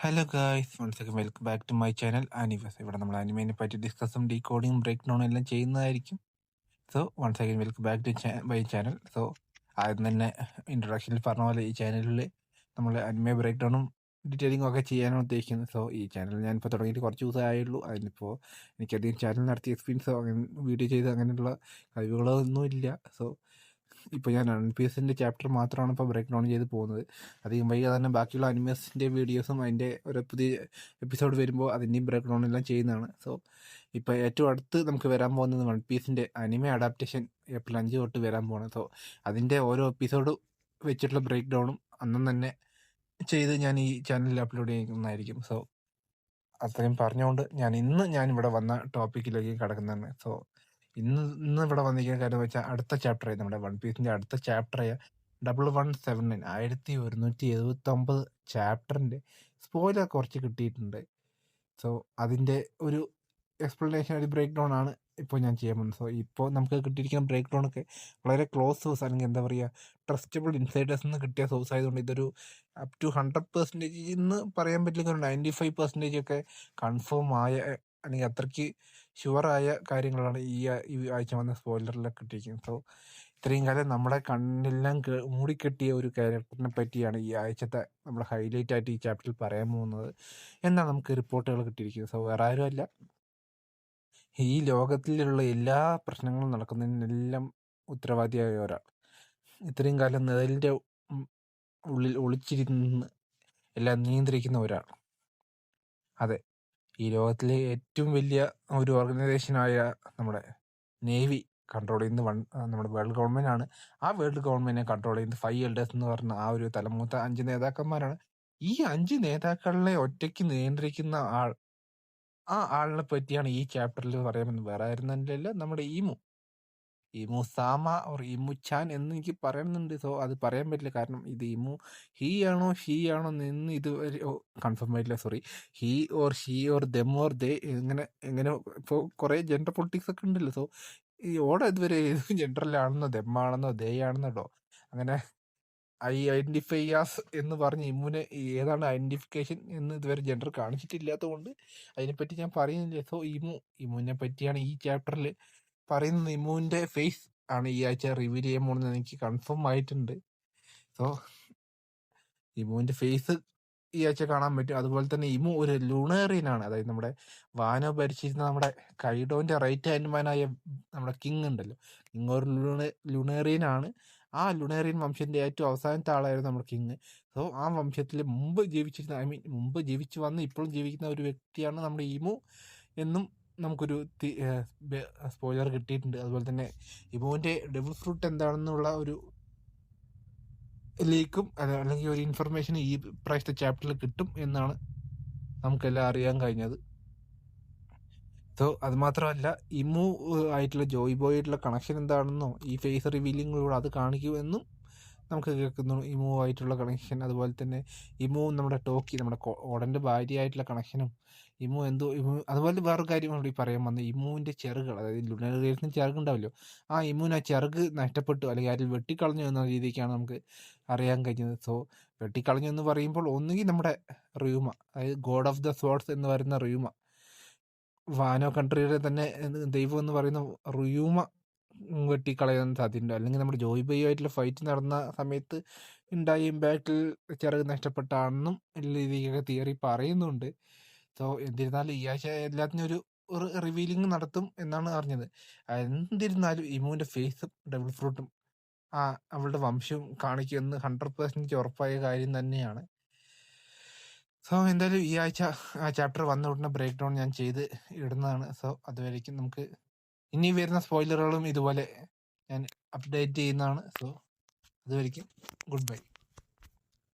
Hello guys, once again welcome back to my channel ആനിവേഴ്സ്. ഇവിടെ നമ്മൾ അനിമേനെ പറ്റി ഡിസ്കസും ഡീകോഡിങ്ങും ബ്രേക്ക് ഡൗണും എല്ലാം ചെയ്യുന്നതായിരിക്കും. So once again welcome back to my channel. So ആദ്യം തന്നെ ഇൻട്രൊഡക്ഷനിൽ പറഞ്ഞ പോലെ ഈ ചാനലിൽ നമ്മൾ അനിമെ ബ്രേക്ക് ഡൗണും ഡീറ്റെയിലിങ്ങും ഒക്കെ ചെയ്യാനാണ് ഉദ്ദേശിക്കുന്നത്. സോ ഈ ചാനൽ ഞാനിപ്പോൾ തുടങ്ങിയിട്ട് കുറച്ച് ദിവസമായുള്ളൂ. അതിനിപ്പോൾ എനിക്കധികം ചാനൽ നടത്തിയ എക്സ്പീരിയൻസോ അങ്ങനെ വീഡിയോ ചെയ്ത് അങ്ങനെയുള്ള കഴിവുകളോ ഒന്നുമില്ല. സോ ഇപ്പോൾ ഞാൻ അൺപീസിൻ്റെ ചാപ്റ്റർ മാത്രമാണ് ഇപ്പോൾ ബ്രേക്ക് ഡൗൺ ചെയ്ത് പോകുന്നത്. അധികം വൈകാതെ തന്നെ ബാക്കിയുള്ള അനിമേസിൻ്റെ വീഡിയോസും അതിൻ്റെ ഒരു പുതിയ എപ്പിസോഡ് വരുമ്പോൾ അതിൻ്റെയും ബ്രേക്ക് ഡൗൺ എല്ലാം ചെയ്യുന്നതാണ്. സോ ഇപ്പോൾ ഏറ്റവും അടുത്ത് നമുക്ക് വരാൻ പോകുന്നത് വൺ പീസിൻ്റെ അനിമെ അഡാപ്റ്റേഷൻ ഏപ്രിൽ 5 തൊട്ട് വരാൻ പോകണം. സോ അതിൻ്റെ ഓരോ എപ്പിസോഡ് വെച്ചിട്ടുള്ള ബ്രേക്ക് ഡൗണും അന്നും തന്നെ ചെയ്ത് ഞാൻ ഈ ചാനലിൽ അപ്ലോഡ് ചെയ്യുന്നതായിരിക്കും. സോ അത്രയും പറഞ്ഞുകൊണ്ട് ഞാനിവിടെ വന്ന ടോപ്പിക്കിലേക്ക് കടക്കുന്നതാണ്. സോ ഇന്ന് ഇവിടെ വന്നിരിക്കുന്ന കാര്യം വെച്ചാൽ അടുത്ത ചാപ്റ്ററായി നമ്മുടെ വൺ പീസിന്റെ അടുത്ത ചാപ്റ്ററായ 1179 1179 ചാപ്റ്ററിന്റെ സ്പോയിലർ കുറച്ച് കിട്ടിയിട്ടുണ്ട്. സോ അതിന്റെ ഒരു എക്സ്പ്ലനേഷൻ, ഒരു ബ്രേക്ക് ഡൗൺ ആണ് ഇപ്പോൾ ഞാൻ ചെയ്യാൻ പോകുന്നത്. സോ ഇപ്പോൾ നമുക്ക് കിട്ടിയിരിക്കുന്ന ബ്രേക്ക് ഡൗൺ ഒക്കെ വളരെ ക്ലോസ് സോഴ്സ്, അല്ലെങ്കിൽ എന്താ പറയുക, ട്രസ്റ്റബിൾ ഇൻസൈഡേഴ്സ് നിന്ന് കിട്ടിയ സോഴ്സ് ആയതുകൊണ്ട് ഇതൊരു അപ് ടു 100% എന്ന് പറയാൻ പറ്റില്ല. 95% ഒക്കെ കൺഫേം ആയ, അല്ലെങ്കിൽ അത്രയ്ക്ക് ഷുവറായ കാര്യങ്ങളാണ് ഈ ആഴ്ച വന്ന സ്പോയിലറിലൊക്കെ കിട്ടിയിരിക്കുന്നത്. സോ ഇത്രയും കാലം നമ്മുടെ കണ്ണെല്ലാം മൂടിക്കെട്ടിയ ഒരു ക്യാരക്ടറിനെ പറ്റിയാണ് ഈ ആഴ്ചത്തെ നമ്മുടെ ഹൈലൈറ്റ് ആയിട്ട് ഈ ചാപ്റ്ററിൽ പറയാൻ പോകുന്നത് എന്നാണ് നമുക്ക് റിപ്പോർട്ടുകൾ കിട്ടിയിരിക്കുന്നത്. സോ വേറെ ആരുമല്ല, ഈ ലോകത്തിലുള്ള എല്ലാ പ്രശ്നങ്ങളും നടക്കുന്നതിനെല്ലാം ഉത്തരവാദിയായ ഒരാൾ, ഇത്രയും കാലം നിഴലിൻ്റെ ഉള്ളിൽ ഒളിച്ചിരുന്ന് എല്ലാം നിയന്ത്രിക്കുന്ന ഒരാൾ. അതെ, ഈ ലോകത്തിലെ ഏറ്റവും വലിയ ഒരു ഓർഗനൈസേഷനായ നമ്മുടെ നേവി കൺട്രോൾ ചെയ്യുന്ന നമ്മുടെ വേൾഡ് ഗവൺമെന്റ് ആണ്. ആ വേൾഡ് ഗവൺമെന്റിനെ കൺട്രോൾ ചെയ്യുന്നത് 5 എൽഡേഴ്സ് എന്ന് പറഞ്ഞ ആ ഒരു തലമൂത്ത 5 നേതാക്കന്മാരാണ്. ഈ 5 നേതാക്കളെ ഒറ്റയ്ക്ക് നിയന്ത്രിക്കുന്ന ആൾ, ആ ആളിനെ പറ്റിയാണ് ഈ ചാപ്റ്ററിൽ പറയാമെന്ന്. വേറെ ആയിരുന്നല്ല, നമ്മുടെ ഇമു സാമ ഓർ ഇമു ചാൻ എന്ന് എനിക്ക് പറയുന്നുണ്ട്. സോ അത് പറയാൻ പറ്റില്ല, കാരണം ഇത് ഇമു ഹീ ആണോ ഷീ ആണോ എന്ന് ഇതുവരെ കൺഫേം ആയിട്ടില്ല. Sorry, he or she or dum or they, എങ്ങനെ ഇപ്പോൾ കുറേ ജെൻഡർ പൊളിറ്റിക്സ് ഒക്കെ ഉണ്ടല്ലോ. സോ ഈ ഓടെ ഇതുവരെ ഏത് ജെൻഡറിലാണെന്നോ ദമ്മാണെന്നോ ദേ ആണെന്നോ അങ്ങനെ ഐഡന്റിഫൈ ആസ് എന്ന് പറഞ്ഞ് ഇമ്മുനെ ഏതാണ് ഐഡന്റിഫിക്കേഷൻ എന്ന് ഇതുവരെ ജെൻഡർ കാണിച്ചിട്ടില്ലാത്തത് കൊണ്ട് അതിനെപ്പറ്റി ഞാൻ പറയുന്നില്ല. സോ ഇമുവിനെ പറ്റിയാണ് ഈ ചാപ്റ്ററിൽ പറയുന്നത്. ഇമുവിന്റെ ഫേസ് ആണ് ഈ ആഴ്ച റിവീൽ ചെയ്യാൻ പോകുന്നത്, എനിക്ക് കൺഫേം ആയിട്ടുണ്ട്. സോ ഇമുവിന്റെ ഫേസ് ഈ ആഴ്ച കാണാൻ പറ്റും. അതുപോലെ തന്നെ ഇമു ഒരു ലുണേറിയൻ ആണ്. അതായത് നമ്മുടെ വാനോ ഭരിച്ചിരുന്ന നമ്മുടെ കൈഡോന്റെ റൈറ്റ് ഹാൻഡ് മാനായ നമ്മുടെ കിങ് ഉണ്ടല്ലോ, കിങ് ഒരു ലുണേറിയൻ ആണ്. ആ ലുണേറിയൻ വംശത്തിന്റെ ഏറ്റവും അവസാനത്തെ ആളായിരുന്നു നമ്മുടെ കിങ്. സോ ആ വംശത്തിൽ മുമ്പ് ജീവിച്ചിരുന്ന, മുമ്പ് ജീവിച്ചു വന്ന് ഇപ്പോഴും ജീവിക്കുന്ന ഒരു വ്യക്തിയാണ് നമ്മുടെ ഇമു എന്നും നമുക്കൊരു സ്പോയിലർ കിട്ടിയിട്ടുണ്ട്. അതുപോലെ തന്നെ ഇമുവിന്റെ ഡെവിൾ ഫ്രൂട്ട് എന്താണെന്നുള്ള ഒരു ലീക്കും അല്ലെങ്കിൽ ഒരു ഇൻഫർമേഷൻ ഈ പ്രാവശ്യത്തെ ചാപ്റ്ററിൽ കിട്ടും എന്നാണ് നമുക്കെല്ലാം അറിയാൻ കഴിഞ്ഞത്. സോ അത് മാത്രമല്ല, ഇമു ആയിട്ടുള്ള ജോയ് ബോയ് ആയിട്ടുള്ള കണക്ഷൻ എന്താണെന്നോ ഈ ഫേസ് റിവീലിങ്ങിലൂടെ അത് കാണിക്കുമെന്നും നമുക്ക് കേൾക്കുന്നു. ഇമു ആയിട്ടുള്ള കണക്ഷൻ, അതുപോലെ തന്നെ ഇമു നമ്മുടെ ടോക്കി, നമ്മുടെ ഓടൻ്റെ ഭാര്യയായിട്ടുള്ള കണക്ഷനും ഇമു അതുപോലെ വേറൊരു കാര്യം കൂടി പറയാൻ വന്നത്, ഇമുവിൻ്റെ ചെറുകൾ, അതായത് ലുണേറിയൻസിന് ചെറുകുണ്ടാവല്ലോ, ആ ഇമുവിന് ആ ചെറുക് നഷ്ടപ്പെട്ടു അല്ലെങ്കിൽ ആരിൽ വെട്ടിക്കളഞ്ഞു എന്ന രീതിക്കാണ് നമുക്ക് അറിയാൻ കഴിഞ്ഞത്. സോ വെട്ടിക്കളഞ്ഞു എന്ന് പറയുമ്പോൾ ഒന്നുകിൽ നമ്മുടെ റൂമ, അതായത് ഗോഡ് ഓഫ് ദ സ്വാർഡ്സ് എന്ന് പറയുന്ന റൂമ, വാനോ കൺട്രിയുടെ തന്നെ ദൈവം എന്ന് പറയുന്ന റുയൂമ വെട്ടിക്കളയാൻ സാധ്യതയുണ്ട്. അല്ലെങ്കിൽ നമ്മുടെ ജോയ് ബോയ് ആയിട്ടുള്ള ഫൈറ്റ് നടന്ന സമയത്ത് ഉണ്ടായ ഇമ്പാക്റ്റിൽ ചിറക് നഷ്ടപ്പെട്ടാണെന്നും എല്ലാ രീതിക്കൊക്കെ തിയറി പറയുന്നുണ്ട്. സോ എന്നിരുന്നാലും ഈ ആഴ്ച എല്ലാത്തിനും ഒരു റിവീലിംഗ് നടത്തും എന്നാണ് അറിഞ്ഞത്. എന്നിരുന്നാലും ഇമുവിന്റെ ഫേസും ഡബിൾ ഫ്രൂട്ടും അവളുടെ വംശവും കാണിക്കുമെന്ന് 100% ഉറപ്പായ കാര്യം തന്നെയാണ്. സോ എന്തായാലും ഈ ആഴ്ച ആ ചാപ്റ്റർ വന്ന ഉടനെ ബ്രേക്ക് ഡൗൺ ഞാൻ ചെയ്ത് ഇടുന്നതാണ്. സോ അതുവരേക്കും നമുക്ക് ഇനി വരുന്ന സ്പോയിലറുകളും ഇതുപോലെ ഞാൻ അപ്ഡേറ്റ് ചെയ്യുന്നതാണ്. സോ അതുവരേക്കും ഗുഡ് ബൈ.